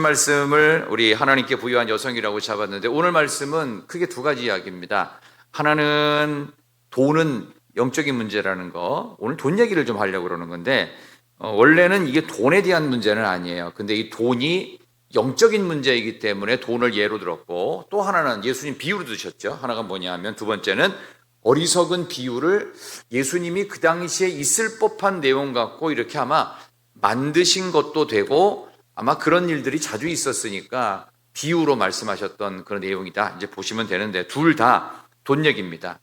말씀을 우리 하나님께 부여한 여성이라고 잡았는데 오늘 말씀은 크게 두 가지 이야기입니다. 하나는 돈은 영적인 문제라는 거, 오늘 돈 얘기를 좀 하려고 그러는 건데 원래는 이게 돈에 대한 문제는 아니에요. 근데 이 돈이 영적인 문제이기 때문에 돈을 예로 들었고, 또 하나는 예수님 비유로 드셨죠. 하나가 뭐냐면 두 번째는 어리석은 비유를 예수님이 그 당시에 있을 법한 내용 갖고 이렇게 아마 만드신 것도 되고, 아마 그런 일들이 자주 있었으니까 비유로 말씀하셨던 그런 내용이다 이제 보시면 되는데, 둘 다 돈 얘기입니다.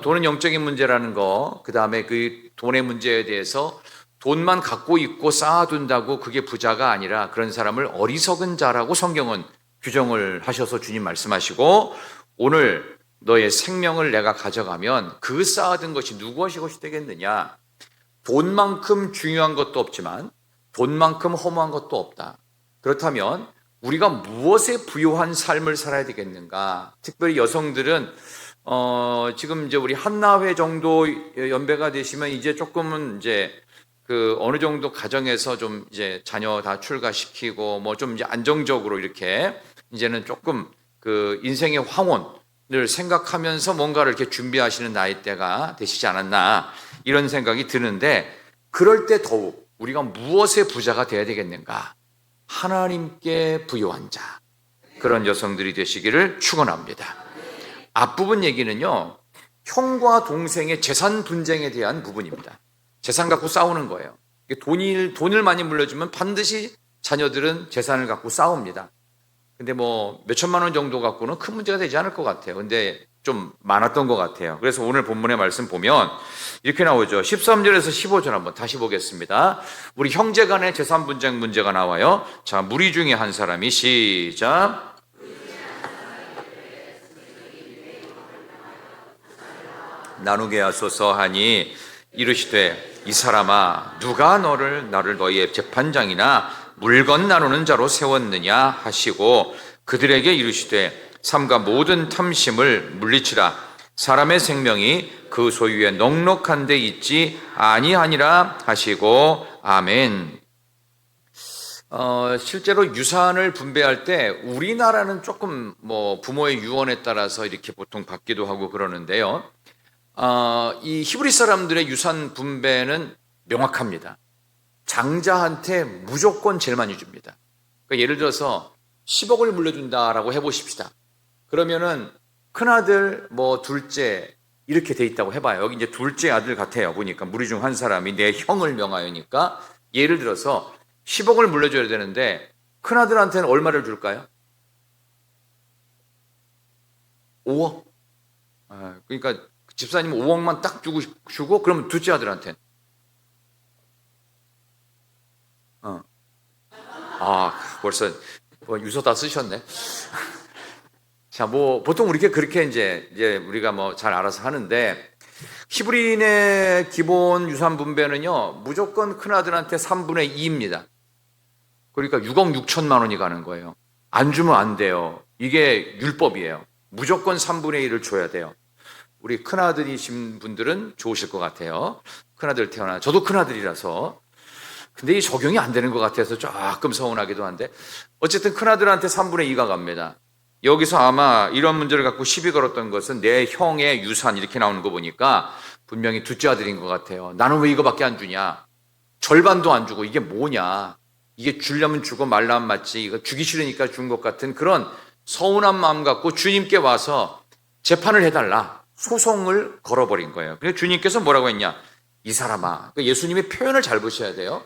돈은 영적인 문제라는 거, 그 다음에 그 돈의 문제에 대해서 돈만 갖고 있고 쌓아둔다고 그게 부자가 아니라 그런 사람을 어리석은 자라고 성경은 규정을 하셔서 주님 말씀하시고, 오늘 너의 생명을 내가 가져가면 그 쌓아둔 것이 무엇이 되겠느냐. 돈만큼 중요한 것도 없지만 돈만큼 허무한 것도 없다. 그렇다면 우리가 무엇에 부요한 삶을 살아야 되겠는가? 특별히 여성들은 지금 이제 우리 한나회 정도 연배가 되시면 이제 조금은 이제 그 어느 정도 가정에서 좀 이제 자녀 다 출가시키고 뭐 좀 이제 안정적으로 이렇게 이제는 조금 그 인생의 황혼을 생각하면서 뭔가를 이렇게 준비하시는 나이대가 되시지 않았나 이런 생각이 드는데, 그럴 때 더욱 우리가 무엇의 부자가 되어야 되겠는가? 하나님께 부요한 자, 그런 여성들이 되시기를 축원합니다. 앞부분 얘기는요, 형과 동생의 재산 분쟁에 대한 부분입니다. 재산 갖고 싸우는 거예요. 돈을 많이 물려주면 반드시 자녀들은 재산을 갖고 싸웁니다. 근데 뭐 몇천만 원 정도 갖고는 큰 문제가 되지 않을 것 같아요. 근데 좀 많았던 것 같아요. 그래서 오늘 본문의 말씀 보면 이렇게 나오죠. 13절에서 15절 한번 다시 보겠습니다. 우리 형제 간의 재산 분쟁 문제가 나와요. 자, 무리 중에 한 사람이 시작. 나누게 하소서 하니 이르시되 이 사람아, 누가 나를 너희의 재판장이나 물건 나누는 자로 세웠느냐 하시고, 그들에게 이르시되 삼가 모든 탐심을 물리치라. 사람의 생명이 그 소유에 넉넉한 데 있지 아니하니라 하시고. 아멘. 실제로 유산을 분배할 때 우리나라는 조금 뭐 부모의 유언에 따라서 이렇게 보통 받기도 하고 그러는데요. 이 히브리 사람들의 유산 분배는 명확합니다. 장자한테 무조건 제일 많이 줍니다. 그러니까 예를 들어서 10억을 물려준다라고 해보십시다. 그러면은 큰아들, 뭐 둘째 이렇게 돼 있다고 해봐요. 여기 이제 둘째 아들 같아요. 보니까 무리 중 한 사람이 내 형을 명하여니까 예를 들어서 10억을 물려줘야 되는데 큰아들한테는 얼마를 줄까요? 5억. 그러니까 집사님 5억만 딱 주고 그러면 둘째 아들한테는 벌써 유서 다 쓰셨네. 자, 뭐 보통 우리가 그렇게 이제 우리가 뭐 잘 알아서 하는데, 히브리인의 기본 유산 분배는요 무조건 큰아들한테 3분의 2입니다. 그러니까 6억 6천만 원이 가는 거예요. 안 주면 안 돼요. 이게 율법이에요. 무조건 3분의 1을 줘야 돼요. 우리 큰아들이신 분들은 좋으실 것 같아요. 큰아들 태어나, 저도 큰아들이라서. 근데 이 적용이 안 되는 것 같아서 조금 서운하기도 한데, 어쨌든 큰아들한테 3분의 2가 갑니다. 여기서 아마 이런 문제를 갖고 시비 걸었던 것은 내 형의 유산 이렇게 나오는 거 보니까 분명히 둘째 아들인 것 같아요. 나는 왜 이거밖에 안 주냐? 절반도 안 주고 이게 뭐냐? 이게 주려면 주고 말라면 맞지, 이거 주기 싫으니까 준 것 같은 그런 서운한 마음 갖고 주님께 와서 재판을 해달라, 소송을 걸어버린 거예요. 그래서 주님께서 뭐라고 했냐? 이 사람아, 예수님의 표현을 잘 보셔야 돼요.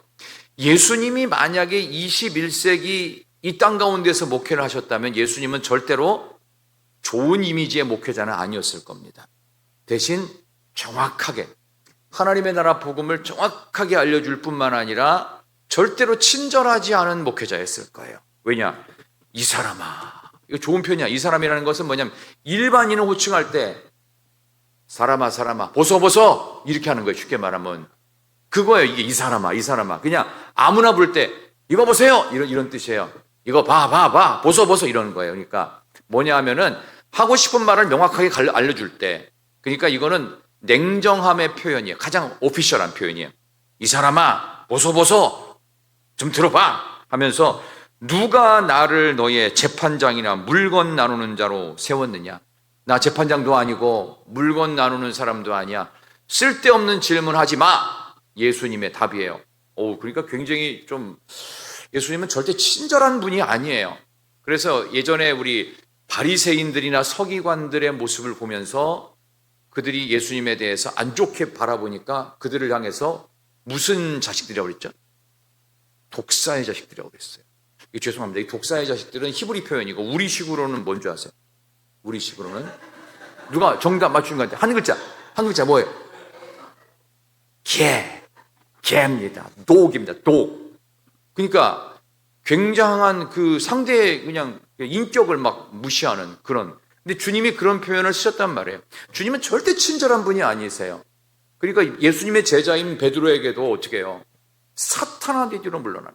예수님이 만약에 21세기 이 땅 가운데서 목회를 하셨다면 예수님은 절대로 좋은 이미지의 목회자는 아니었을 겁니다. 대신 정확하게 하나님의 나라 복음을 정확하게 알려줄 뿐만 아니라 절대로 친절하지 않은 목회자였을 거예요. 왜냐? 이 사람아. 이거 좋은 표현이야. 이 사람이라는 것은 뭐냐면 일반인을 호칭할 때 사람아 사람아 보소 이렇게 하는 거예요. 쉽게 말하면 그거예요. 이게 이 사람아. 그냥 아무나 부를 때 이거 보세요 이런 뜻이에요. 이거 봐 보소 이러는 거예요. 그러니까 뭐냐 하면은 하고 싶은 말을 명확하게 알려줄 때, 그러니까 이거는 냉정함의 표현이에요. 가장 오피셜한 표현이에요. 이 사람아 보소 좀 들어봐 하면서 누가 나를 너의 재판장이나 물건 나누는 자로 세웠느냐? 나 재판장도 아니고 물건 나누는 사람도 아니야. 쓸데없는 질문하지 마. 예수님의 답이에요. 그러니까 굉장히 좀 예수님은 절대 친절한 분이 아니에요. 그래서 예전에 우리 바리새인들이나 서기관들의 모습을 보면서 그들이 예수님에 대해서 안 좋게 바라보니까 그들을 향해서 무슨 자식들이라고 그랬죠? 독사의 자식들이라고 그랬어요. 죄송합니다. 이 독사의 자식들은 히브리 표현이고 우리식으로는 뭔지 아세요? 우리식으로는 누가 정답 맞추는 것 같아요. 한 글자 뭐예요? 개입니다. 독입니다. 독. 그러니까 굉장한 그 상대의 그냥 인격을 막 무시하는 그런. 근데 주님이 그런 표현을 쓰셨단 말이에요. 주님은 절대 친절한 분이 아니세요. 그러니까 예수님의 제자인 베드로에게도 어떻게 해요? 사탄아 네 뒤로 물러나라.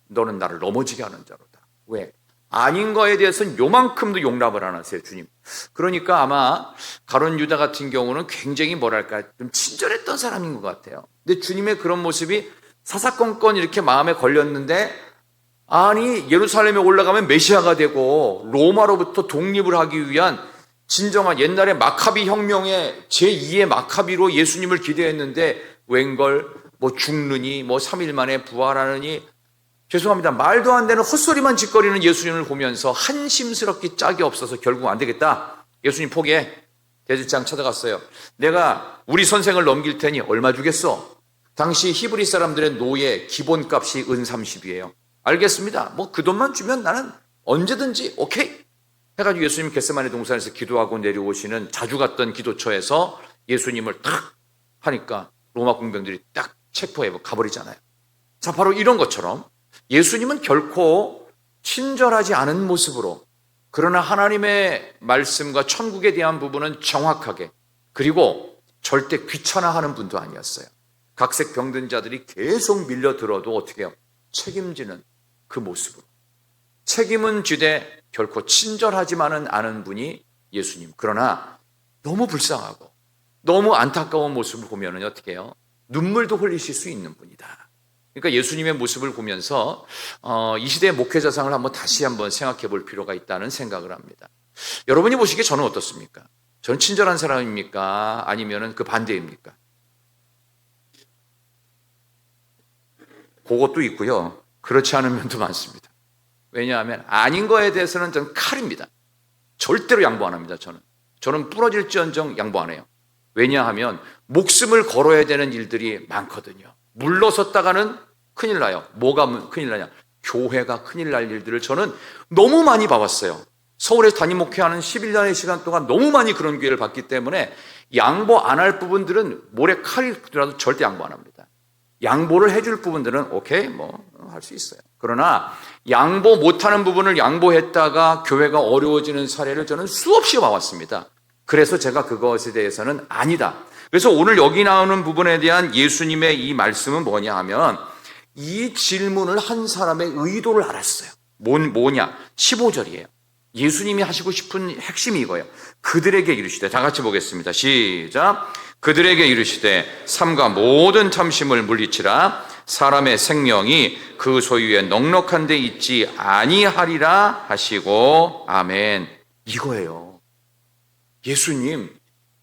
너는 나를 넘어지게 하는 자로다. 왜? 아닌 거에 대해서는 요만큼도 용납을 안 하세요, 주님. 그러니까 아마 가룟 유다 같은 경우는 굉장히 뭐랄까 좀 친절했던 사람인 것 같아요. 근데 주님의 그런 모습이 사사건건 이렇게 마음에 걸렸는데, 아니 예루살렘에 올라가면 메시아가 되고 로마로부터 독립을 하기 위한 진정한 옛날에 마카비 혁명의 제2의 마카비로 예수님을 기대했는데 웬걸 뭐 죽느니 뭐 3일 만에 부활하느니, 죄송합니다, 말도 안 되는 헛소리만 짓거리는 예수님을 보면서 한심스럽기 짝이 없어서 결국 안 되겠다, 예수님 포기해. 대제사장 찾아갔어요. 내가 우리 선생을 넘길 테니 얼마 주겠어? 당시 히브리 사람들의 노예 기본값이 은 30이에요. 알겠습니다. 뭐 그 돈만 주면 나는 언제든지 오케이 해가지고 예수님 겟세마네 동산에서 기도하고 내려오시는 자주 갔던 기도처에서 예수님을 탁 하니까 로마 군병들이 딱 체포해 가버리잖아요. 자, 바로 이런 것처럼 예수님은 결코 친절하지 않은 모습으로, 그러나 하나님의 말씀과 천국에 대한 부분은 정확하게, 그리고 절대 귀찮아하는 분도 아니었어요. 각색 병든 자들이 계속 밀려들어도 어떻게 해요? 책임지는 그 모습으로. 책임은 지되 결코 친절하지만은 않은 분이 예수님. 그러나 너무 불쌍하고 너무 안타까운 모습을 보면 어떻게 해요? 눈물도 흘리실 수 있는 분이다. 그러니까 예수님의 모습을 보면서 이 시대의 목회자상을 다시 한번 생각해 볼 필요가 있다는 생각을 합니다. 여러분이 보시기에 저는 어떻습니까? 저는 친절한 사람입니까? 아니면 그 반대입니까? 그것도 있고요. 그렇지 않은 면도 많습니다. 왜냐하면 아닌 거에 대해서는 저는 칼입니다. 절대로 양보 안 합니다. 저는 부러질지언정 양보 안 해요. 왜냐하면 목숨을 걸어야 되는 일들이 많거든요. 물러섰다가는 큰일 나요. 뭐가 큰일 나냐? 교회가 큰일 날 일들을 저는 너무 많이 봐왔어요. 서울에서 담임 목회하는 11년의 시간 동안 너무 많이 그런 기회를 봤기 때문에 양보 안 할 부분들은 모래 칼이라도 절대 양보 안 합니다. 양보를 해줄 부분들은 오케이 할 수 있어요. 그러나 양보 못하는 부분을 양보했다가 교회가 어려워지는 사례를 저는 수없이 봐왔습니다. 그래서 제가 그것에 대해서는 아니다. 그래서 오늘 여기 나오는 부분에 대한 예수님의 이 말씀은 뭐냐 하면, 이 질문을 한 사람의 의도를 알았어요. 뭐냐? 15절이에요. 예수님이 하시고 싶은 핵심이 이거예요. 그들에게 이르시되, 다 같이 보겠습니다. 시작. 그들에게 이르시되 삼가 모든 탐심을 물리치라. 사람의 생명이 그 소유에 넉넉한 데 있지 아니하리라 하시고. 아멘. 이거예요. 예수님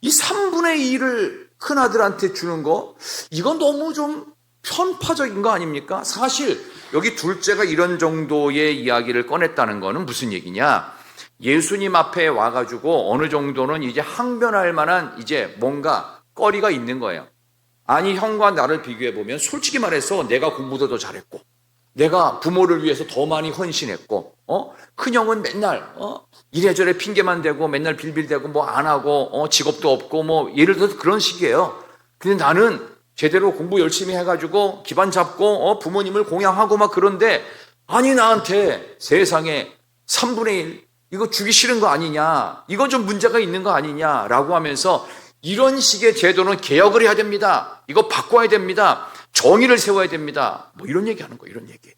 이 3분의 2를 큰아들한테 주는 거, 이건 너무 좀 편파적인 거 아닙니까? 사실 여기 둘째가 이런 정도의 이야기를 꺼냈다는 거는 무슨 얘기냐? 예수님 앞에 와가지고 어느 정도는 이제 항변할 만한 이제 뭔가 거리가 있는 거예요. 아니, 형과 나를 비교해보면 솔직히 말해서 내가 공부도 더 잘했고, 내가 부모를 위해서 더 많이 헌신했고, 큰형은 맨날 이래저래 핑계만 대고 맨날 빌빌대고 뭐 안 하고 직업도 없고 예를 들어서 그런 식이에요. 근데 나는 제대로 공부 열심히 해가지고 기반 잡고 부모님을 공양하고 막 그런데, 아니 나한테 세상에 3분의 1 이거 주기 싫은 거 아니냐, 이건 좀 문제가 있는 거 아니냐라고 하면서 이런 식의 제도는 개혁을 해야 됩니다. 이거 바꿔야 됩니다. 정의를 세워야 됩니다. 이런 얘기하는 거예요. 이런 얘기.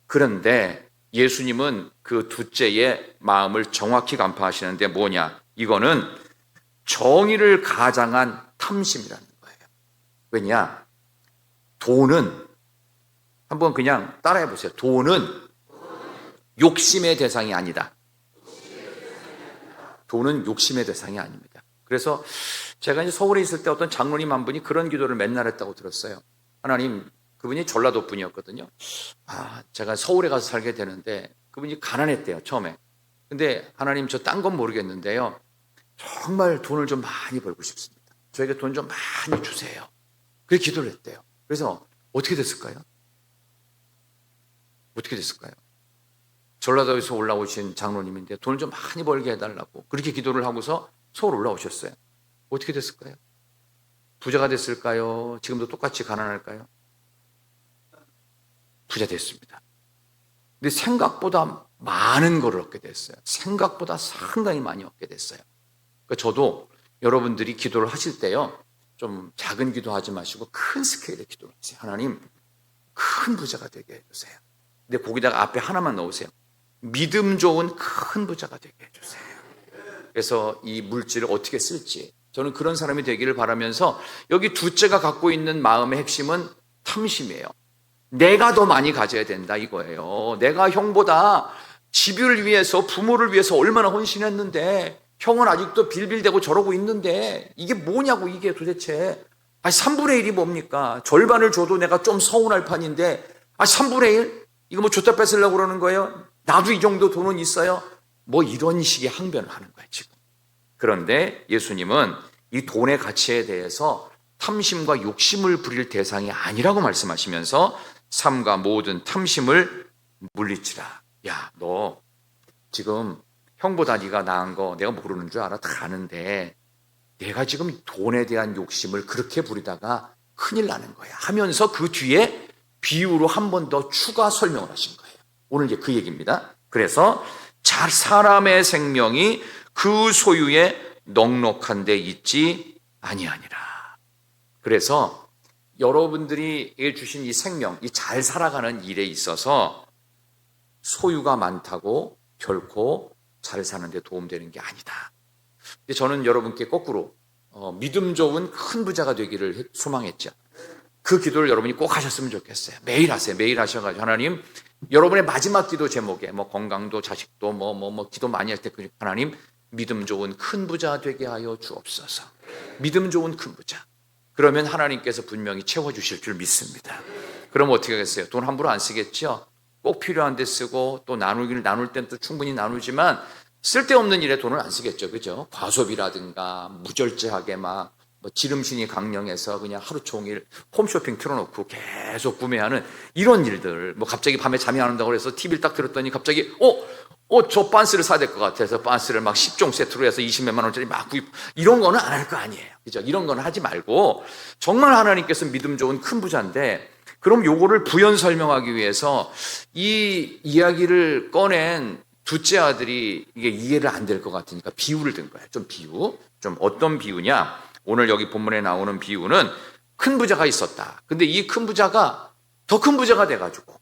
그런데 예수님은 그 둘째의 마음을 정확히 간파하시는데 뭐냐? 이거는 정의를 가장한 탐심이라는 거예요. 왜냐? 돈은, 한번 그냥 따라해 보세요. 돈은 욕심의 대상이 아니다. 돈은 욕심의 대상이 아닙니다. 그래서 제가 이제 서울에 있을 때 어떤 장로님 한 분이 그런 기도를 맨날 했다고 들었어요. 하나님, 그분이 전라도 분이었거든요. 제가 서울에 가서 살게 되는데 그분이 가난했대요, 처음에. 근데 하나님, 저 딴 건 모르겠는데요, 정말 돈을 좀 많이 벌고 싶습니다. 저에게 돈 좀 많이 주세요. 그렇게 기도를 했대요. 그래서 어떻게 됐을까요? 어떻게 됐을까요? 전라도에서 올라오신 장로님인데 돈을 좀 많이 벌게 해달라고 그렇게 기도를 하고서 서울 올라오셨어요. 어떻게 됐을까요? 부자가 됐을까요? 지금도 똑같이 가난할까요? 부자 됐습니다. 근데 생각보다 많은 걸 얻게 됐어요. 생각보다 상당히 많이 얻게 됐어요. 그러니까 저도 여러분들이 기도를 하실 때요, 좀 작은 기도하지 마시고 큰 스케일의 기도를 하세요. 하나님, 큰 부자가 되게 해주세요. 근데 거기다가 앞에 하나만 넣으세요. 믿음 좋은 큰 부자가 되게 해주세요. 그래서 이 물질을 어떻게 쓸지, 저는 그런 사람이 되기를 바라면서, 여기 둘째가 갖고 있는 마음의 핵심은 탐심이에요. 내가 더 많이 가져야 된다 이거예요. 내가 형보다 집을 위해서, 부모를 위해서 얼마나 헌신했는데 형은 아직도 빌빌대고 저러고 있는데 이게 뭐냐고, 이게 도대체. 3분의 1이 뭡니까? 절반을 줘도 내가 좀 서운할 판인데 3분의 1? 이거 뭐 줬다 뺏으려고 그러는 거예요? 나도 이 정도 돈은 있어요? 뭐 이런 식의 항변을 하는 거예요, 지금. 그런데 예수님은 이 돈의 가치에 대해서 탐심과 욕심을 부릴 대상이 아니라고 말씀하시면서 삼가 모든 탐심을 물리치라. 야, 너 지금 형보다 네가 나은 거 내가 모르는 줄 알아? 다 아는데 내가 지금 돈에 대한 욕심을 그렇게 부리다가 큰일 나는 거야 하면서 그 뒤에 비유로 한 번 더 추가 설명을 하신 거예요. 오늘 이제 그 얘기입니다. 그래서 사람의 생명이 그 소유에 넉넉한 데 있지 아니하니라. 그래서 여러분들이 주신 이 생명, 이 잘 살아가는 일에 있어서 소유가 많다고 결코 잘 사는 데 도움되는 게 아니다. 근데 저는 여러분께 거꾸로 믿음 좋은 큰 부자가 되기를 소망했죠. 그 기도를 여러분이 꼭 하셨으면 좋겠어요. 매일 하세요. 매일 하셔가지고 하나님, 여러분의 마지막 기도 제목에 뭐 건강도 자식도 기도 많이 할 때 하나님, 믿음 좋은 큰 부자 되게 하여 주옵소서. 믿음 좋은 큰 부자. 그러면 하나님께서 분명히 채워주실 줄 믿습니다. 그럼 어떻게 하겠어요? 돈 함부로 안 쓰겠죠? 꼭 필요한 데 쓰고, 또 나눌 땐 또 충분히 나누지만 쓸데없는 일에 돈을 안 쓰겠죠. 그죠? 과소비라든가 무절제하게 막 지름신이 강령해서 그냥 하루 종일 홈쇼핑 틀어놓고 계속 구매하는 이런 일들. 갑자기 밤에 잠이 안 온다고 해서 TV를 딱 들었더니 갑자기 저 빤스를 사야 될 것 같아서 빤스를 막 10종 세트로 해서 20몇만 원짜리 막 구입, 이런 거는 안 할 거 아니에요. 그죠? 이런 거는 하지 말고, 정말 하나님께서 믿음 좋은 큰 부자인데, 그럼 요거를 부연 설명하기 위해서 이 이야기를 꺼낸 둘째 아들이 이게 이해를 안 될 것 같으니까 비유를 든 거예요. 좀 어떤 비유냐? 오늘 여기 본문에 나오는 비유는 큰 부자가 있었다. 근데 이 큰 부자가 더 큰 부자가 돼가지고,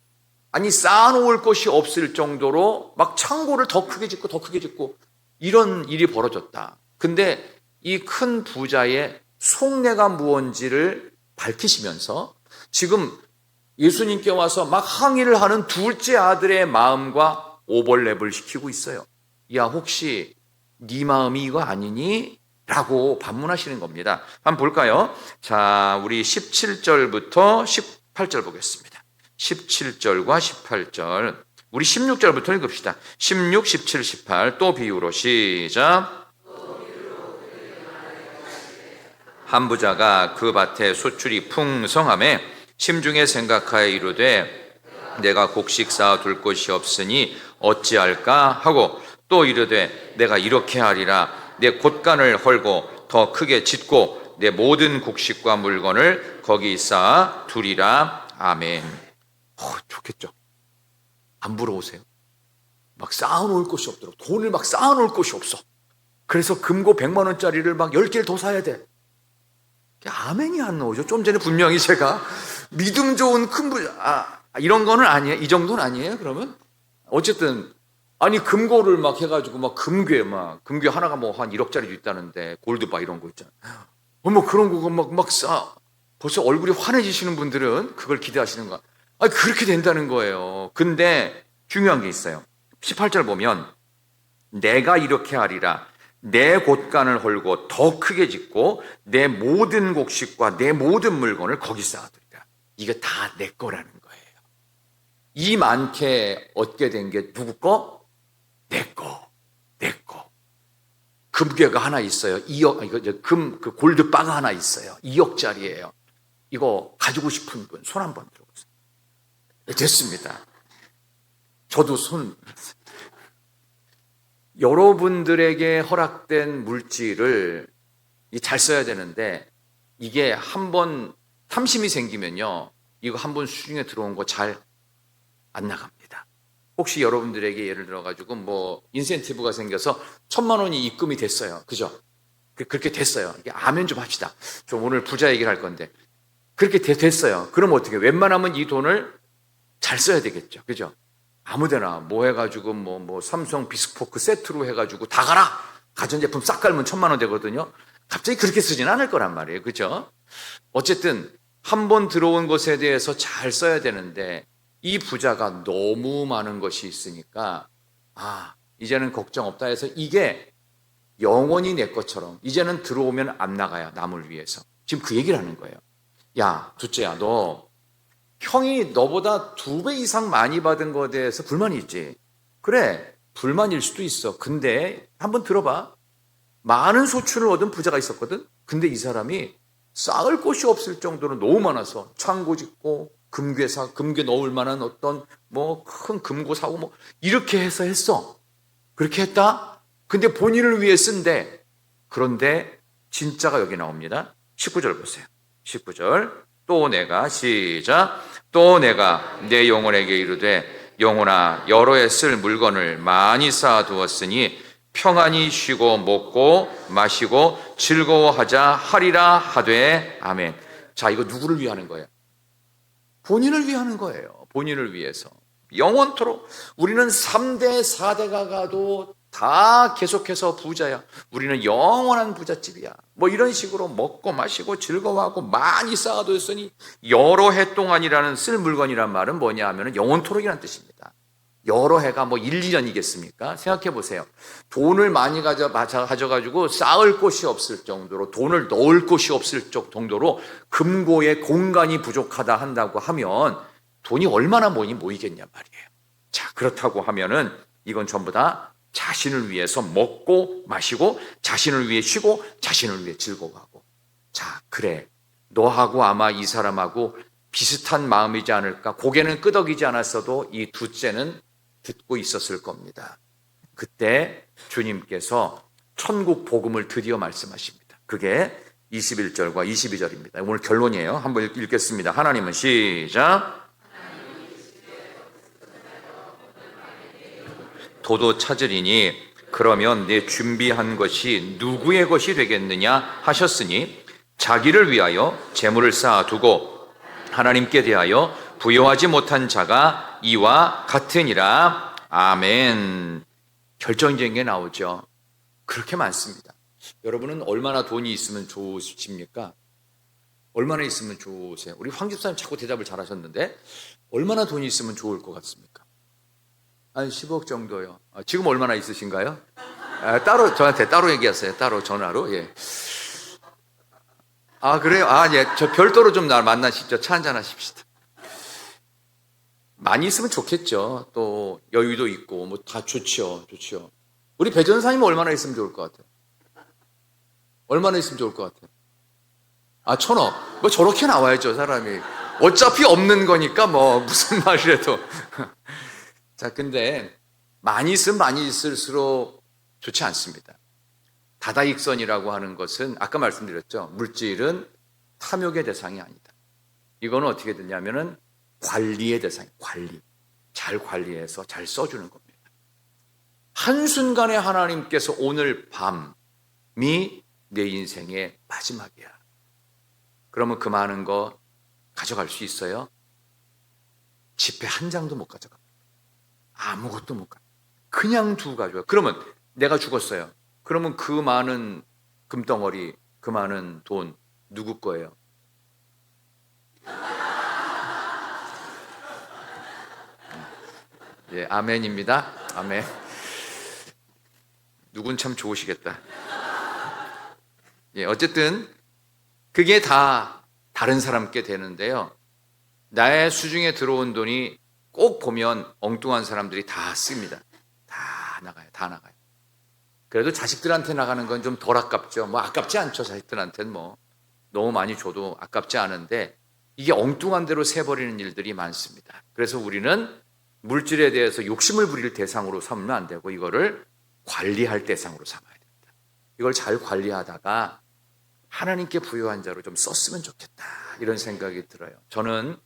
쌓아놓을 것이 없을 정도로 막 창고를 더 크게 짓고 이런 일이 벌어졌다. 근데 이 큰 부자의 속내가 무언지를 밝히시면서 지금 예수님께 와서 막 항의를 하는 둘째 아들의 마음과 오버랩을 시키고 있어요. 야, 혹시 네 마음이 이거 아니니? 라고 반문하시는 겁니다. 한번 볼까요? 자, 우리 17절부터 18절 보겠습니다. 17절과 18절. 우리 16절부터 읽읍시다. 16, 17, 18. 또 비유로 시작. 한 부자가 그 밭에 소출이 풍성함에 심중에 생각하여 이르되 내가 곡식 쌓아 둘 곳이 없으니 어찌할까 하고, 또 이르되 내가 이렇게 하리라. 내 곳간을 헐고 더 크게 짓고 내 모든 곡식과 물건을 거기 쌓아 두리라. 아멘. 좋겠죠? 안 부러우세요? 막 쌓아놓을 곳이 없도록, 돈을 막 쌓아놓을 곳이 없어. 그래서 금고 100만 원짜리를 막 10개를 더 사야 돼. 아멘이 안 나오죠. 좀 전에 분명히 제가 믿음 좋은 큰 부자, 이런 거는 아니에요. 이 정도는 아니에요. 그러면 어쨌든 금고를 막 해가지고 금괴 하나가 한 1억짜리도 있다는데, 골드바 이런 거 있잖아요. 그런 거 막 벌써 얼굴이 환해지시는 분들은 그걸 기대하시는 거야. 그렇게 된다는 거예요. 근데 중요한 게 있어요. 18절 보면 내가 이렇게 하리라. 내 곳간을 헐고 더 크게 짓고 내 모든 곡식과 내 모든 물건을 거기 쌓아두리라. 이게 다 내 거라는 거예요. 이 많게 얻게 된 게 누구 거? 내 거. 내 거. 금괴가 하나 있어요. 2억, 그 골드바가 하나 있어요. 2억짜리예요. 이거 가지고 싶은 분 손 한번 들어보세요. 됐습니다. 저도 여러분들에게 허락된 물질을 잘 써야 되는데 이게 한번 탐심이 생기면요. 이거 한번 수중에 들어온 거 잘 안 나갑니다. 혹시 여러분들에게 예를 들어가지고 뭐 인센티브가 생겨서 1,000만 원이 입금이 됐어요. 그죠? 그렇게 됐어요. 이게 아멘 좀 합시다. 좀 오늘 부자 얘기를 할 건데. 그렇게 됐어요. 그럼 어떻게? 웬만하면 이 돈을 잘 써야 되겠죠. 그죠? 아무데나 뭐 해가지고 뭐 삼성 비스포크 세트로 해가지고 다 가라. 가전제품 싹 갈면 1,000만 원 되거든요. 갑자기 그렇게 쓰진 않을 거란 말이에요. 그죠? 어쨌든 한 번 들어온 것에 대해서 잘 써야 되는데 이 부자가 너무 많은 것이 있으니까 이제는 걱정 없다 해서 이게 영원히 내 것처럼 이제는 들어오면 안 나가요. 남을 위해서. 지금 그 얘기를 하는 거예요. 야, 둘째야, 너 형이 너보다 2배 이상 많이 받은 것에 대해서 불만이 있지. 그래, 불만일 수도 있어. 근데 한번 들어봐. 많은 소출을 얻은 부자가 있었거든. 근데 이 사람이 쌓을 곳이 없을 정도로 너무 많아서 창고 짓고 금괴 넣을 만한 어떤 뭐 큰 금고 사고 뭐 이렇게 해서 했어. 그렇게 했다. 근데 본인을 위해 쓴대. 그런데 진짜가 여기 나옵니다. 19절 보세요. 19절. 또 내가 시작. 또 내가 내 영혼에게 이르되 영혼아 여러 해 쓸 물건을 많이 쌓아두었으니 평안히 쉬고 먹고 마시고 즐거워하자 하리라 하되 아멘. 자, 이거 누구를 위하는 거예요? 본인을 위하는 거예요. 본인을 위해서. 영원토록 우리는 3대 4대가 가도 다 계속해서 부자야. 우리는 영원한 부잣집이야. 뭐 이런 식으로 먹고 마시고 즐거워하고 많이 쌓아뒀으니 여러 해 동안이라는 쓸 물건이란 말은 뭐냐 하면 영원토록이라는 뜻입니다. 여러 해가 뭐 1, 2년이겠습니까? 생각해 보세요. 돈을 많이 가져가지고 쌓을 곳이 없을 정도로 돈을 넣을 곳이 없을 정도로 금고에 공간이 부족하다 한다고 하면 돈이 얼마나 모이겠냐 말이에요. 자, 그렇다고 하면은 이건 전부 다 자신을 위해서 먹고 마시고 자신을 위해 쉬고 자신을 위해 즐거워하고. 자, 그래. 너하고 아마 이 사람하고 비슷한 마음이지 않을까. 고개는 끄덕이지 않았어도 이 둘째는 듣고 있었을 겁니다. 그때 주님께서 천국 복음을 드디어 말씀하십니다. 그게 21절과 22절입니다. 오늘 결론이에요. 한번 읽겠습니다. 하나님은 시작. 도도 찾으리니 그러면 내 준비한 것이 누구의 것이 되겠느냐 하셨으니 자기를 위하여 재물을 쌓아두고 하나님께 대하여 부여하지 못한 자가 이와 같으니라. 아멘. 결정적인 게 나오죠. 그렇게 많습니다. 여러분은 얼마나 돈이 있으면 좋으십니까? 얼마나 있으면 좋으세요? 우리 황 집사님 자꾸 대답을 잘하셨는데 얼마나 돈이 있으면 좋을 것 같습니까? 한 10억 정도요. 지금 얼마나 있으신가요? 따로 저한테 따로 얘기하세요. 따로 전화로. 예. 그래요? 예. 저 별도로 좀 날 만나시죠. 차 한잔 하십시다. 많이 있으면 좋겠죠. 또 여유도 있고 뭐 다 좋죠. 좋죠. 우리 배 전사님은 얼마나 있으면 좋을 것 같아요? 얼마나 있으면 좋을 것 같아요? 1,000억. 뭐 저렇게 나와야죠, 사람이. 어차피 없는 거니까 뭐 무슨 말이라도. 자, 근데 많이 있으면 많이 있을수록 좋지 않습니다. 다다익선이라고 하는 것은 아까 말씀드렸죠. 물질은 탐욕의 대상이 아니다. 이거는 어떻게 되냐면은 관리의 대상이에요. 관리. 잘 관리해서 잘 써주는 겁니다. 한순간에 하나님께서 오늘 밤이 내 인생의 마지막이야. 그러면 그 많은 거 가져갈 수 있어요? 지폐 한 장도 못 가져갑니다. 아무것도 못 가져가. 그냥 두고 가져가. 그러면 내가 죽었어요. 그러면 그 많은 금덩어리, 그 많은 돈 누구 거예요? 예, 아멘입니다. 아멘. 누군 참 좋으시겠다. 예, 어쨌든 그게 다 다른 사람께 되는데요. 나의 수중에 들어온 돈이 꼭 보면 엉뚱한 사람들이 다 씁니다. 다 나가요. 다 나가요. 그래도 자식들한테 나가는 건 좀 덜 아깝죠. 뭐 아깝지 않죠. 자식들한테는 뭐 너무 많이 줘도 아깝지 않은데 이게 엉뚱한 대로 새버리는 일들이 많습니다. 그래서 우리는 물질에 대해서 욕심을 부릴 대상으로 삼으면 안 되고 이거를 관리할 대상으로 삼아야 됩니다. 이걸 잘 관리하다가 하나님께 부여한 자로 좀 썼으면 좋겠다 이런 생각이 들어요. 저는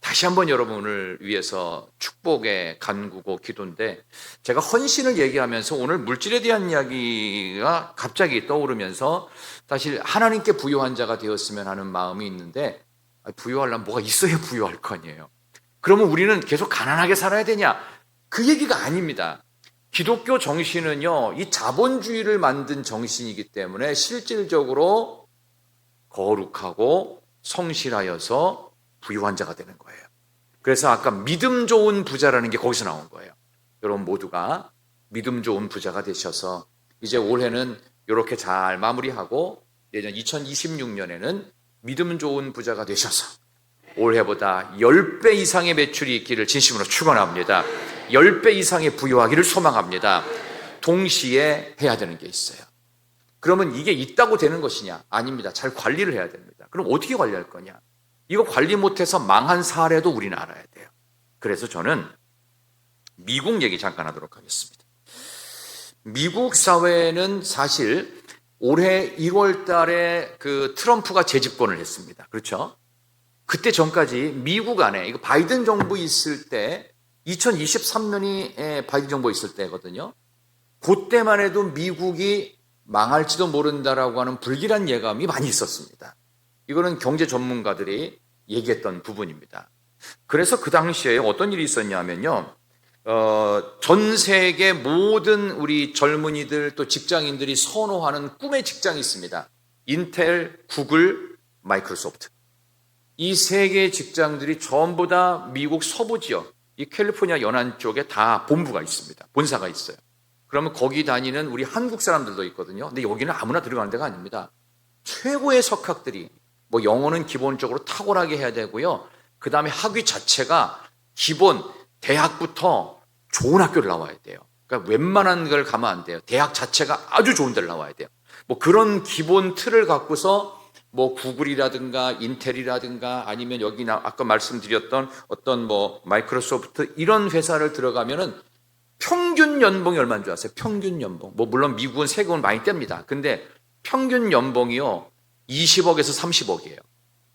다시 한번 여러분을 위해서 축복의 간구고 기도인데 제가 헌신을 얘기하면서 오늘 물질에 대한 이야기가 갑자기 떠오르면서 사실 하나님께 부여한 자가 되었으면 하는 마음이 있는데 부여하려면 뭐가 있어야 부여할 거 아니에요. 그러면 우리는 계속 가난하게 살아야 되냐? 그 얘기가 아닙니다. 기독교 정신은요, 이 자본주의를 만든 정신이기 때문에 실질적으로 거룩하고 성실하여서 부유한 자가 되는 거예요. 그래서 아까 믿음 좋은 부자라는 게 거기서 나온 거예요. 여러분 모두가 믿음 좋은 부자가 되셔서 이제 올해는 이렇게 잘 마무리하고 내년 2026년에는 믿음 좋은 부자가 되셔서 올해보다 10배 이상의 매출이 있기를 진심으로 축원합니다. 10배 이상의 부유하기를 소망합니다. 동시에 해야 되는 게 있어요. 그러면 이게 있다고 되는 것이냐? 아닙니다. 잘 관리를 해야 됩니다. 그럼 어떻게 관리할 거냐? 이거 관리 못해서 망한 사례도 우리는 알아야 돼요. 그래서 저는 미국 얘기 잠깐 하도록 하겠습니다. 미국 사회는 사실 올해 2월 달에 그 트럼프가 재집권을 했습니다. 그렇죠? 그때 전까지 미국 안에 이거 바이든 정부 있을 때 2023년이 바이든 정부 있을 때거든요. 그때만 해도 미국이 망할지도 모른다라고 하는 불길한 예감이 많이 있었습니다. 이거는 경제 전문가들이 얘기했던 부분입니다. 그래서 그 당시에 어떤 일이 있었냐면요. 전 세계 모든 우리 젊은이들 또 직장인들이 선호하는 꿈의 직장이 있습니다. 인텔, 구글, 마이크로소프트. 이 세 개의 직장들이 전부 다 미국 서부 지역, 이 캘리포니아 연안 쪽에 다 본부가 있습니다. 본사가 있어요. 그러면 거기 다니는 우리 한국 사람들도 있거든요. 근데 여기는 아무나 들어가는 데가 아닙니다. 최고의 석학들이, 뭐 영어는 기본적으로 탁월하게 해야 되고요. 그 다음에 학위 자체가 기본 대학부터 좋은 학교를 나와야 돼요. 그러니까 웬만한 걸 가면 안 돼요. 대학 자체가 아주 좋은 데를 나와야 돼요. 뭐 그런 기본 틀을 갖고서 뭐 구글이라든가 인텔이라든가 아니면 여기 아까 말씀드렸던 어떤 뭐 마이크로소프트 이런 회사를 들어가면은 평균 연봉이 얼마인 줄 아세요? 평균 연봉. 뭐 물론 미국은 세금을 많이 뗍니다. 근데 평균 연봉이요 20억에서 30억이에요.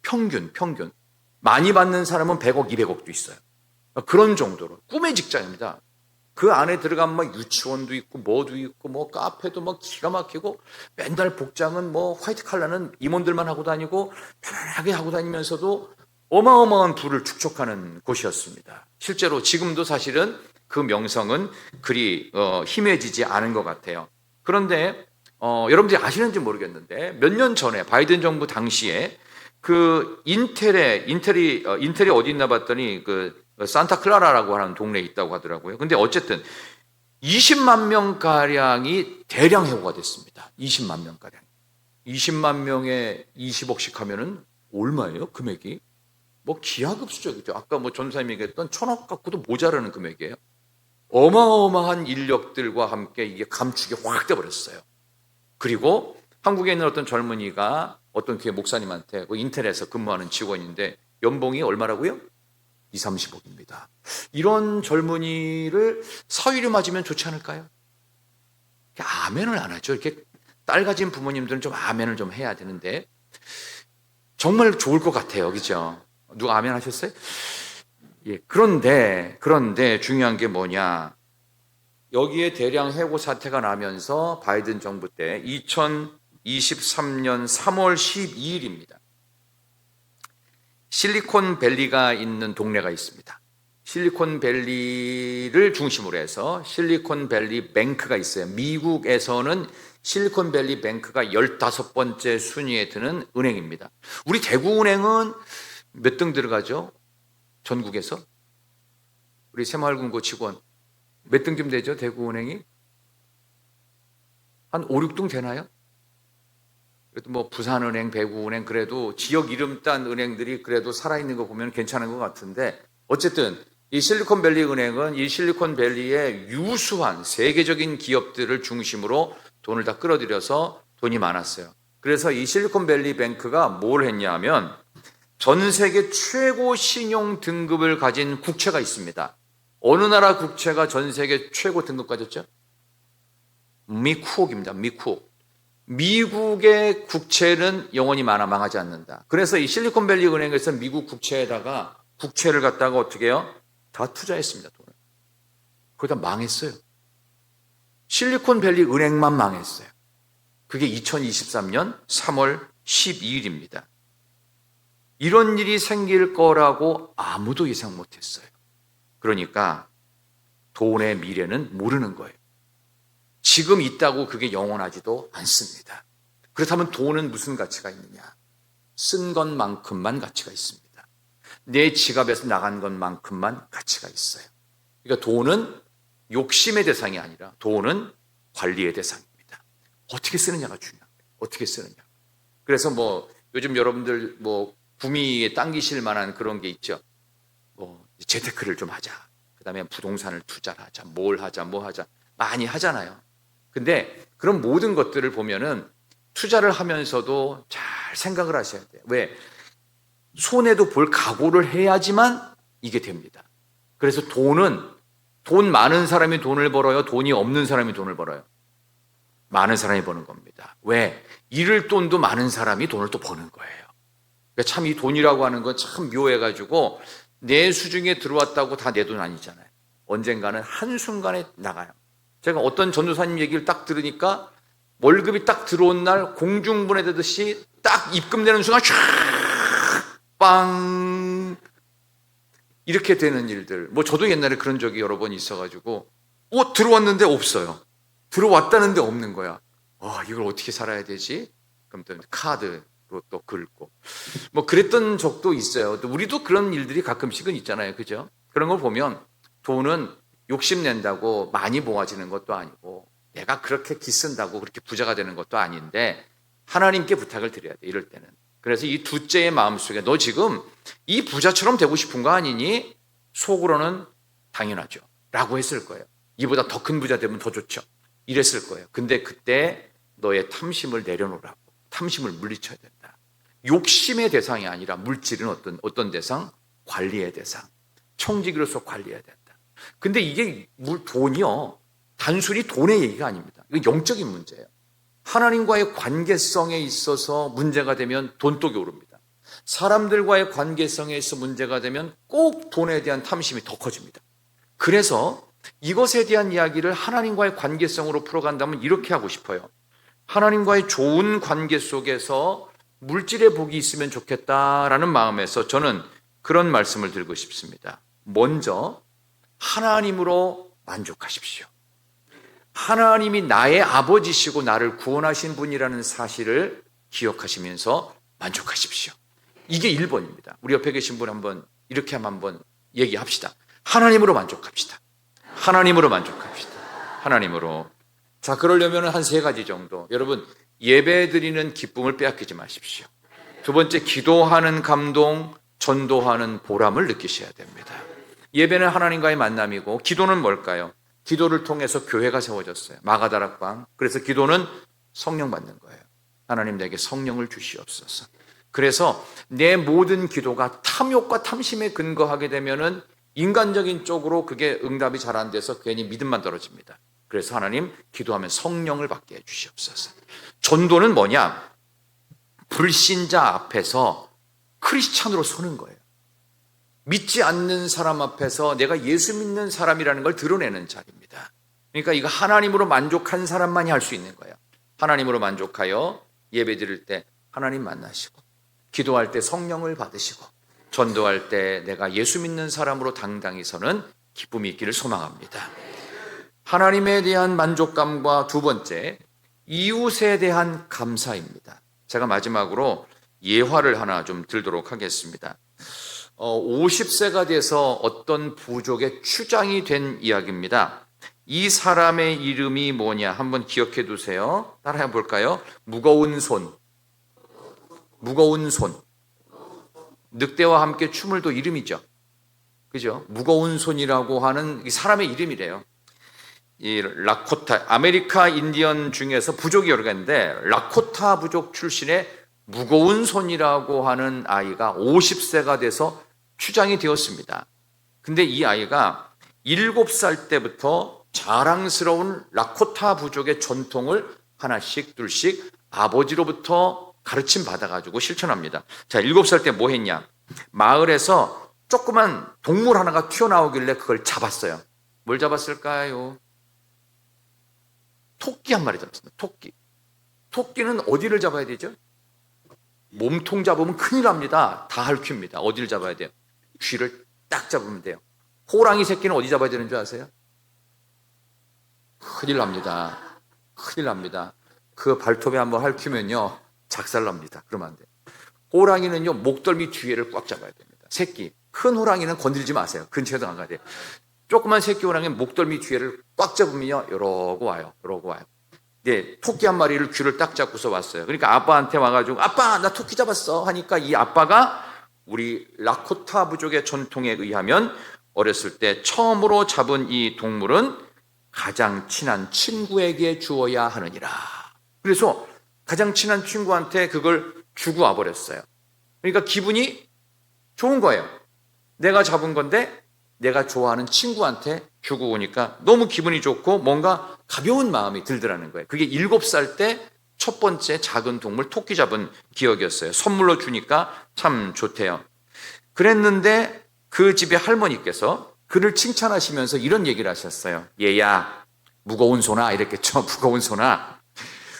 평균. 많이 받는 사람은 100억, 200억도 있어요. 그런 정도로 꿈의 직장입니다. 그 안에 들어가면 막 유치원도 있고 뭐도 있고 뭐 카페도 막 기가 막히고 맨날 복장은 뭐 화이트 칼라는 임원들만 하고 다니고 편안하게 하고 다니면서도 어마어마한 부를 축적하는 곳이었습니다. 실제로 지금도 사실은 그 명성은 그리 희미해지지 않은 것 같아요. 그런데 여러분들이 아시는지 모르겠는데 몇 년 전에 바이든 정부 당시에 그 인텔이 어디 있나 봤더니 그 산타클라라라고 하는 동네에 있다고 하더라고요. 근데 어쨌든 20만 명가량이 대량 해고가 됐습니다. 20만 명가량. 20만 명에 20억씩 하면은 얼마예요? 금액이? 뭐 기하급수적이죠. 아까 뭐 전사님이 얘기했던 1,000억 갖고도 모자라는 금액이에요. 어마어마한 인력들과 함께 이게 감축이 확 돼버렸어요. 그리고 한국에 있는 어떤 젊은이가 어떤 교회 목사님한테 그 인텔에서 근무하는 직원인데 연봉이 얼마라고요? 2, 30억입니다. 이런 젊은이를 사위로 맞으면 좋지 않을까요? 아멘을 안 하죠. 이렇게 딸 가진 부모님들은 좀 아멘을 좀 해야 되는데 정말 좋을 것 같아요. 그죠? 누가 아멘 하셨어요? 예. 그런데 중요한 게 뭐냐? 여기에 대량 해고 사태가 나면서 바이든 정부 때 2023년 3월 12일입니다. 실리콘밸리가 있는 동네가 있습니다. 실리콘밸리를 중심으로 해서 실리콘밸리 뱅크가 있어요. 미국에서는 실리콘밸리 뱅크가 15번째 순위에 드는 은행입니다. 우리 대구은행은 몇 등 들어가죠? 전국에서? 우리 새마을금고 직원 몇 등쯤 되죠? 대구은행이? 한 5, 6등 되나요? 그래도 뭐 부산은행, 대구은행 그래도 지역 이름 딴 은행들이 그래도 살아있는 거 보면 괜찮은 것 같은데 어쨌든 이 실리콘밸리 은행은 이 실리콘밸리의 유수한 세계적인 기업들을 중심으로 돈을 다 끌어들여서 돈이 많았어요. 그래서 이 실리콘밸리 뱅크가 뭘 했냐면 전 세계 최고 신용 등급을 가진 국채가 있습니다. 어느 나라 국채가 전 세계 최고 등급 가졌죠? 미국입니다. 미국. 미국의 국채는 영원히 망하지 않는다. 그래서 이 실리콘밸리 은행에서 미국 국채에다가 국채를 갖다가 어떻게 해요? 다 투자했습니다. 돈을. 거기다 망했어요. 실리콘밸리 은행만 망했어요. 그게 2023년 3월 12일입니다. 이런 일이 생길 거라고 아무도 예상 못했어요. 그러니까 돈의 미래는 모르는 거예요. 지금 있다고 그게 영원하지도 않습니다. 그렇다면 돈은 무슨 가치가 있느냐? 쓴 것만큼만 가치가 있습니다. 내 지갑에서 나간 것만큼만 가치가 있어요. 그러니까 돈은 욕심의 대상이 아니라 돈은 관리의 대상입니다. 어떻게 쓰느냐가 중요해요. 어떻게 쓰느냐. 그래서 뭐 요즘 여러분들 뭐 구미에 당기실 만한 그런 게 있죠. 뭐 재테크를 좀 하자. 그다음에 부동산을 투자를 하자. 뭘 하자. 뭐 하자. 많이 하잖아요. 근데 그런 모든 것들을 보면은 투자를 하면서도 잘 생각을 하셔야 돼요. 왜? 손해도 볼 각오를 해야지만 이게 됩니다. 그래서 돈 많은 사람이 돈을 벌어요? 돈이 없는 사람이 돈을 벌어요? 많은 사람이 버는 겁니다. 왜? 잃을 돈도 많은 사람이 돈을 또 버는 거예요. 그러니까 참 이 돈이라고 하는 건 참 묘해가지고 내 수중에 들어왔다고 다 내 돈 아니잖아요. 언젠가는 한순간에 나가요. 제가 어떤 전도사님 얘기를 딱 들으니까 월급이 딱 들어온 날 공중분해되듯이 딱 입금되는 순간 촤 빵 이렇게 되는 일들. 뭐 저도 옛날에 그런 적이 여러 번 있어가지고 들어왔는데 없어요. 들어왔다는데 없는 거야. 이걸 어떻게 살아야 되지? 그럼 또 카드로 또 긁고 뭐 그랬던 적도 있어요. 또 우리도 그런 일들이 가끔씩은 있잖아요. 그죠? 그런 걸 보면 돈은 욕심낸다고 많이 모아지는 것도 아니고 내가 그렇게 기쓴다고 그렇게 부자가 되는 것도 아닌데 하나님께 부탁을 드려야 돼. 이럴 때는. 그래서 이 둘째의 마음속에 너 지금 이 부자처럼 되고 싶은 거 아니니? 속으로는 당연하죠. 라고 했을 거예요. 이보다 더 큰 부자 되면 더 좋죠. 이랬을 거예요. 근데 그때 너의 탐심을 내려놓으라고. 탐심을 물리쳐야 된다. 욕심의 대상이 아니라 물질은 어떤 대상? 관리의 대상. 청지기로서 관리해야 된다. 근데 이게 돈이요. 단순히 돈의 얘기가 아닙니다. 이거 영적인 문제예요. 하나님과의 관계성에 있어서 문제가 되면 돈독이 오릅니다. 사람들과의 관계성에 있어 문제가 되면 꼭 돈에 대한 탐심이 더 커집니다. 그래서 이것에 대한 이야기를 하나님과의 관계성으로 풀어간다면 이렇게 하고 싶어요. 하나님과의 좋은 관계 속에서 물질의 복이 있으면 좋겠다라는 마음에서 저는 그런 말씀을 드리고 싶습니다. 먼저 하나님으로 만족하십시오. 하나님이 나의 아버지시고 나를 구원하신 분이라는 사실을 기억하시면서 만족하십시오. 이게 1번입니다. 우리 옆에 계신 분 이렇게 한번 얘기합시다. 하나님으로 만족합시다. 하나님으로 만족합시다. 하나님으로. 자, 그러려면 한 3가지 정도. 여러분, 예배 드리는 기쁨을 빼앗기지 마십시오. 2번째, 기도하는 감동, 전도하는 보람을 느끼셔야 됩니다. 예배는 하나님과의 만남이고 기도는 뭘까요? 기도를 통해서 교회가 세워졌어요. 마가다락방. 그래서 기도는 성령 받는 거예요. 하나님 내게 성령을 주시옵소서. 그래서 내 모든 기도가 탐욕과 탐심에 근거하게 되면은 인간적인 쪽으로 그게 응답이 잘 안 돼서 괜히 믿음만 떨어집니다. 그래서 하나님 기도하면 성령을 받게 해 주시옵소서. 전도는 뭐냐? 불신자 앞에서 크리스찬으로 서는 거예요. 믿지 않는 사람 앞에서 내가 예수 믿는 사람이라는 걸 드러내는 자리입니다. 그러니까 이거 하나님으로 만족한 사람만이 할 수 있는 거예요. 하나님으로 만족하여 예배 드릴 때 하나님 만나시고, 기도할 때 성령을 받으시고, 전도할 때 내가 예수 믿는 사람으로 당당히 서는 기쁨이 있기를 소망합니다. 하나님에 대한 만족감과 2번째, 이웃에 대한 감사입니다. 제가 마지막으로 예화를 하나 좀 들도록 하겠습니다. 50세가 돼서 어떤 부족의 추장이 된 이야기입니다. 이 사람의 이름이 뭐냐? 한번 기억해 두세요. 따라해 볼까요? 무거운 손. 무거운 손. 늑대와 함께 춤을 도 이름이죠. 그죠? 무거운 손이라고 하는 이 사람의 이름이래요. 이 라코타, 아메리카 인디언 중에서 부족이 여러 개인데 라코타 부족 출신의 무거운 손이라고 하는 아이가 50세가 돼서 추장이 되었습니다. 근데 이 아이가 7살 때부터 자랑스러운 라코타 부족의 전통을 하나씩 둘씩 아버지로부터 가르침 받아가지고 실천합니다. 자, 7살 때 뭐 했냐? 마을에서 조그만 동물 하나가 튀어나오길래 그걸 잡았어요. 뭘 잡았을까요? 토끼 한 마리 잡았습니다. 토끼. 토끼는 어디를 잡아야 되죠? 몸통 잡으면 큰일 납니다. 다 핥힙니다. 어디를 잡아야 돼요? 귀를 딱 잡으면 돼요. 호랑이 새끼는 어디 잡아야 되는 줄 아세요? 큰일 납니다. 큰일 납니다. 그 발톱에 한번 핥히면요 작살납니다. 그러면 안 돼요. 호랑이는요 목덜미 뒤에를 꽉 잡아야 됩니다. 새끼. 큰 호랑이는 건들지 마세요. 근처에도 안 가야 돼요. 조그만 새끼 호랑이는 목덜미 뒤에를 꽉 잡으면요 이러고 와요. 이러고 와요. 네, 토끼 한 마리를 귀를 딱 잡고서 왔어요. 그러니까 아빠한테 와가지고 아빠 나 토끼 잡았어 하니까 이 아빠가 우리 라코타 부족의 전통에 의하면 어렸을 때 처음으로 잡은 이 동물은 가장 친한 친구에게 주어야 하느니라. 그래서 가장 친한 친구한테 그걸 주고 와버렸어요. 그러니까 기분이 좋은 거예요. 내가 잡은 건데 내가 좋아하는 친구한테 주고 오니까 너무 기분이 좋고 뭔가 가벼운 마음이 들더라는 거예요. 그게 7살 때 첫 번째 작은 동물 토끼 잡은 기억이었어요. 선물로 주니까 참 좋대요. 그랬는데 그 집의 할머니께서 그를 칭찬하시면서 이런 얘기를 하셨어요. 얘야 무거운 소나 이랬겠죠. 무거운 소나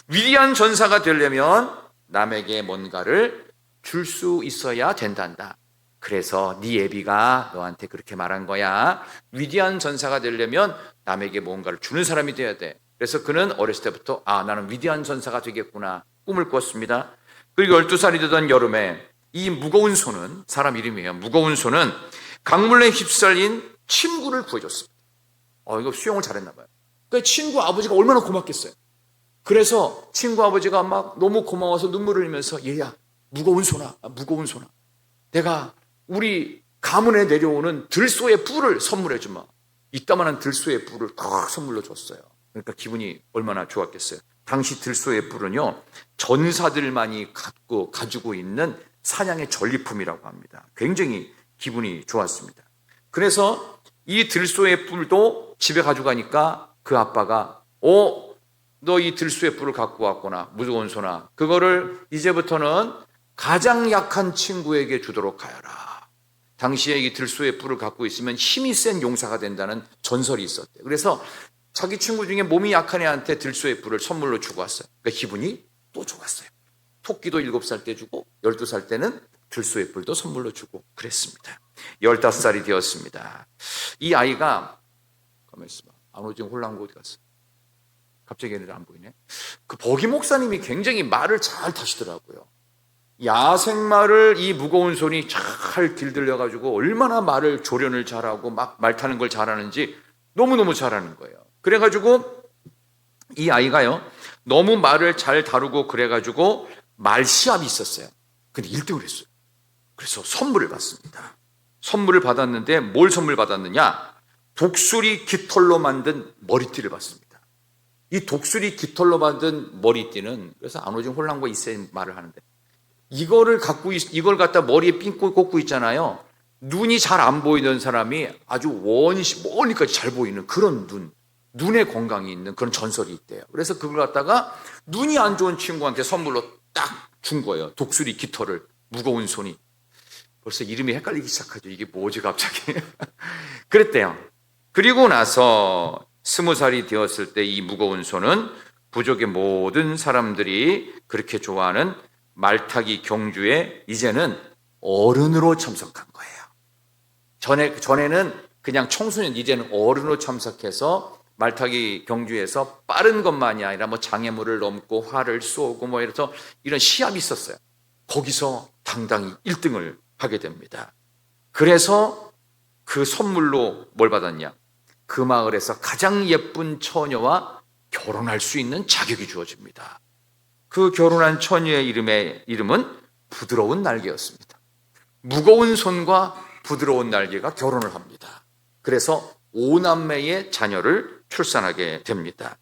위대한 전사가 되려면 남에게 뭔가를 줄 수 있어야 된단다. 그래서 네 애비가 너한테 그렇게 말한 거야. 위대한 전사가 되려면 남에게 뭔가를 주는 사람이 돼야 돼. 그래서 그는 어렸을 때부터 나는 위대한 전사가 되겠구나 꿈을 꿨습니다. 그리고 12살이 되던 여름에 이 무거운 손은 사람 이름이에요. 무거운 손은 강물에 휩쓸린 친구를 구해줬습니다. 이거 수영을 잘했나 봐요. 그 친구 아버지가 얼마나 고맙겠어요. 그래서 친구 아버지가 막 너무 고마워서 눈물을 흘리면서 얘야 무거운 손아 무거운 손아 내가 우리 가문에 내려오는 들소의 뿔을 선물해 주마. 이따만한 들소의 뿔을 다 선물로 줬어요. 그러니까 기분이 얼마나 좋았겠어요. 당시 들소의 뿔은요 전사들만이 가지고 있는 사냥의 전리품이라고 합니다. 굉장히 기분이 좋았습니다. 그래서 이 들소의 뿔도 집에 가져가니까 그 아빠가 너 이 들소의 뿔을 갖고 왔구나. 무거운 소나. 그거를 이제부터는 가장 약한 친구에게 주도록 하여라. 당시에 이 들소의 뿔을 갖고 있으면 힘이 센 용사가 된다는 전설이 있었대요. 그래서 자기 친구 중에 몸이 약한 애한테 들소의 뿔을 선물로 주고 왔어요. 그러니까 기분이 또 좋았어요. 토끼도 7살 때 주고 12살 때는 들소의 뿔도 선물로 주고 그랬습니다. 15살이 되었습니다. 이 아이가 가만히 있어봐. 안오징 홀랑고 어디 갔어? 갑자기 얘네들 안 보이네. 그 버기 목사님이 굉장히 말을 잘 타시더라고요. 야생말을 이 무거운 손이 잘 길들여가지고 얼마나 말을 조련을 잘하고 막 말 타는 걸 잘하는지 너무너무 잘하는 거예요. 그래가지고 이 아이가요 너무 말을 잘 다루고 그래가지고 말 시합이 있었어요. 근데 1등을 했어요. 그래서 선물을 받습니다. 선물을 받았는데 뭘 선물 받았느냐? 독수리 깃털로 만든 머리띠를 받습니다. 이 독수리 깃털로 만든 머리띠는 그래서 안오징 홀랑과 이세 말을 하는데 이걸 갖다 머리에 핀 꽂고 있잖아요. 눈이 잘 안 보이는 사람이 아주 멀리까지 잘 보이는 그런 눈의 건강이 있는 그런 전설이 있대요. 그래서 그걸 갖다가 눈이 안 좋은 친구한테 선물로 딱 준 거예요. 독수리 깃털을. 무거운 손이. 벌써 이름이 헷갈리기 시작하죠. 이게 뭐지 갑자기. 그랬대요. 그리고 나서 20살이 되었을 때 이 무거운 손은 부족의 모든 사람들이 그렇게 좋아하는 말타기 경주에 이제는 어른으로 참석한 거예요. 전에는 그냥 청소년, 이제는 어른으로 참석해서 말타기 경주에서 빠른 것만이 아니라 장애물을 넘고 활을 쏘고 이래서 이런 시합이 있었어요. 거기서 당당히 1등을 하게 됩니다. 그래서 그 선물로 뭘 받았냐? 그 마을에서 가장 예쁜 처녀와 결혼할 수 있는 자격이 주어집니다. 그 결혼한 처녀의 이름은 부드러운 날개였습니다. 무거운 손과 부드러운 날개가 결혼을 합니다. 그래서 5남매의 자녀를 출산하게 됩니다.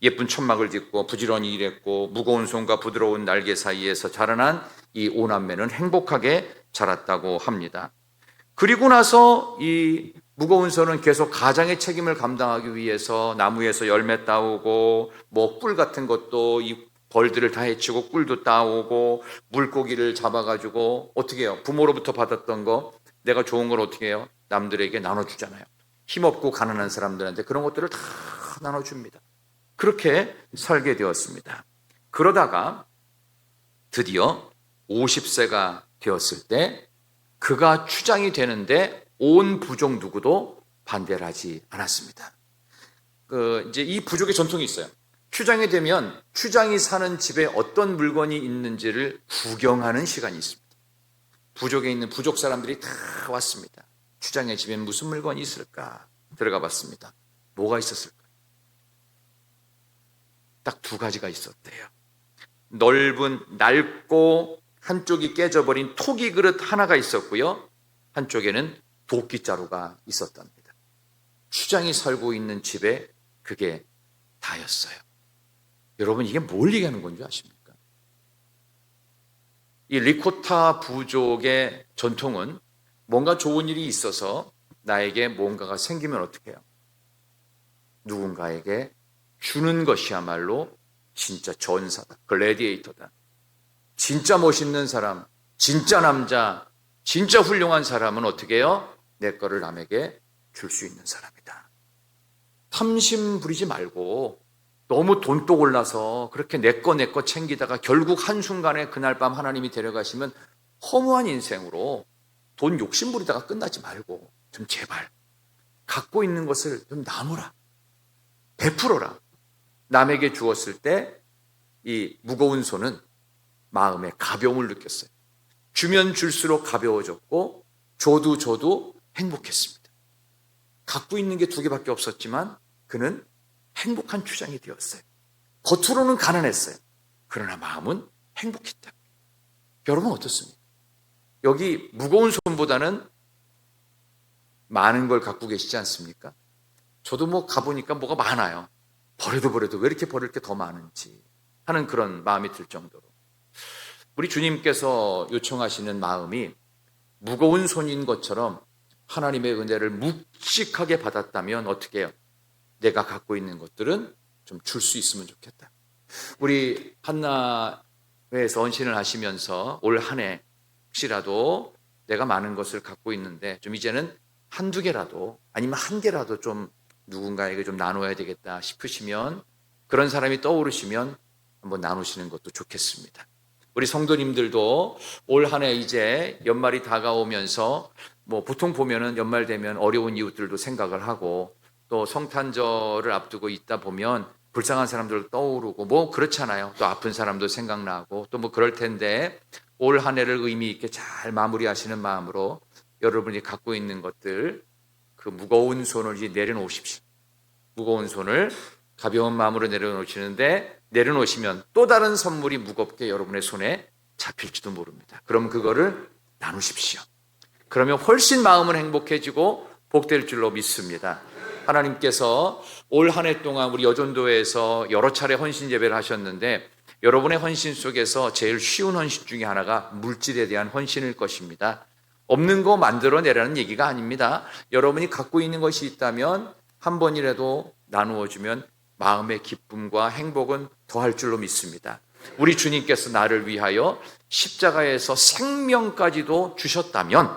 예쁜 천막을 짓고 부지런히 일했고 무거운 손과 부드러운 날개 사이에서 자라난 이 5남매는 행복하게 자랐다고 합니다. 그리고 나서 이 무거운 손은 계속 가장의 책임을 감당하기 위해서 나무에서 열매 따오고 뭐 꿀 같은 것도 이 벌들을 다 해치고 꿀도 따오고 물고기를 잡아가지고 어떻게 해요? 부모로부터 받았던 거 내가 좋은 걸 어떻게 해요? 남들에게 나눠주잖아요. 힘없고 가난한 사람들한테 그런 것들을 다 나눠줍니다. 그렇게 살게 되었습니다. 그러다가 드디어 50세가 되었을 때 그가 추장이 되는데 온 부족 누구도 반대를 하지 않았습니다. 이제 이 부족의 전통이 있어요. 추장이 되면 추장이 사는 집에 어떤 물건이 있는지를 구경하는 시간이 있습니다. 부족에 있는 부족 사람들이 다 왔습니다. 추장의 집에 무슨 물건이 있을까? 들어가 봤습니다. 뭐가 있었을까? 딱 2가지가 있었대요. 낡고 한쪽이 깨져버린 토기 그릇 하나가 있었고요. 한쪽에는 도끼자루가 있었답니다. 추장이 살고 있는 집에 그게 다였어요. 여러분 이게 뭘 얘기하는 건지 아십니까? 이 리코타 부족의 전통은 뭔가 좋은 일이 있어서 나에게 뭔가가 생기면 어떻게 해요? 누군가에게 주는 것이야말로 진짜 전사다. 글래디에이터다. 진짜 멋있는 사람, 진짜 남자, 진짜 훌륭한 사람은 어떻게 해요? 내 거를 남에게 줄 수 있는 사람이다. 탐심 부리지 말고 너무 돈독 올라서 그렇게 내 거 챙기다가 결국 한순간에 그날 밤 하나님이 데려가시면 허무한 인생으로 돈 욕심 부리다가 끝나지 말고 좀 제발 갖고 있는 것을 좀 나누라. 베풀어라. 남에게 주었을 때 이 무거운 손은 마음의 가벼움을 느꼈어요. 주면 줄수록 가벼워졌고 줘도 행복했습니다. 갖고 있는 게 2개밖에 없었지만 그는 행복한 추장이 되었어요. 겉으로는 가난했어요. 그러나 마음은 행복했다. 여러분 어떻습니까? 여기 무거운 손보다는 많은 걸 갖고 계시지 않습니까? 저도 뭐 가보니까 뭐가 많아요. 버려도 왜 이렇게 버릴 게 더 많은지 하는 그런 마음이 들 정도로 우리 주님께서 요청하시는 마음이 무거운 손인 것처럼 하나님의 은혜를 묵직하게 받았다면 어떻게 해요? 내가 갖고 있는 것들은 좀 줄 수 있으면 좋겠다. 우리 한나회에서 헌신을 하시면서 올 한 해 혹시라도 내가 많은 것을 갖고 있는데 좀 이제는 1-2개라도 아니면 1개라도 좀 누군가에게 좀 나눠야 되겠다 싶으시면 그런 사람이 떠오르시면 한번 나누시는 것도 좋겠습니다. 우리 성도님들도 올 한 해 이제 연말이 다가오면서 뭐 보통 보면은 연말 되면 어려운 이웃들도 생각을 하고 또 성탄절을 앞두고 있다 보면 불쌍한 사람들도 떠오르고 뭐 그렇잖아요. 또 아픈 사람도 생각나고 또 뭐 그럴 텐데 올 한 해를 의미 있게 잘 마무리하시는 마음으로 여러분이 갖고 있는 것들 그 무거운 손을 이제 내려놓으십시오. 무거운 손을 가벼운 마음으로 내려놓으시면 또 다른 선물이 무겁게 여러분의 손에 잡힐지도 모릅니다. 그럼 그거를 나누십시오. 그러면 훨씬 마음은 행복해지고 복될 줄로 믿습니다. 하나님께서 올 한 해 동안 우리 여전도에서 여러 차례 헌신 예배를 하셨는데 여러분의 헌신 속에서 제일 쉬운 헌신 중에 하나가 물질에 대한 헌신일 것입니다. 없는 거 만들어내라는 얘기가 아닙니다. 여러분이 갖고 있는 것이 있다면 한 번이라도 나누어주면 마음의 기쁨과 행복은 더할 줄로 믿습니다. 우리 주님께서 나를 위하여 십자가에서 생명까지도 주셨다면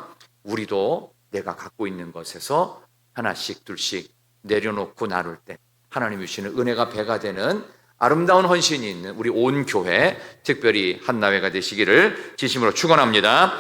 우리도 내가 갖고 있는 것에서 하나씩 둘씩 내려놓고 나눌 때 하나님이 주시는 은혜가 배가 되는 아름다운 헌신이 있는 우리 온 교회 특별히 한나회가 되시기를 진심으로 축원합니다.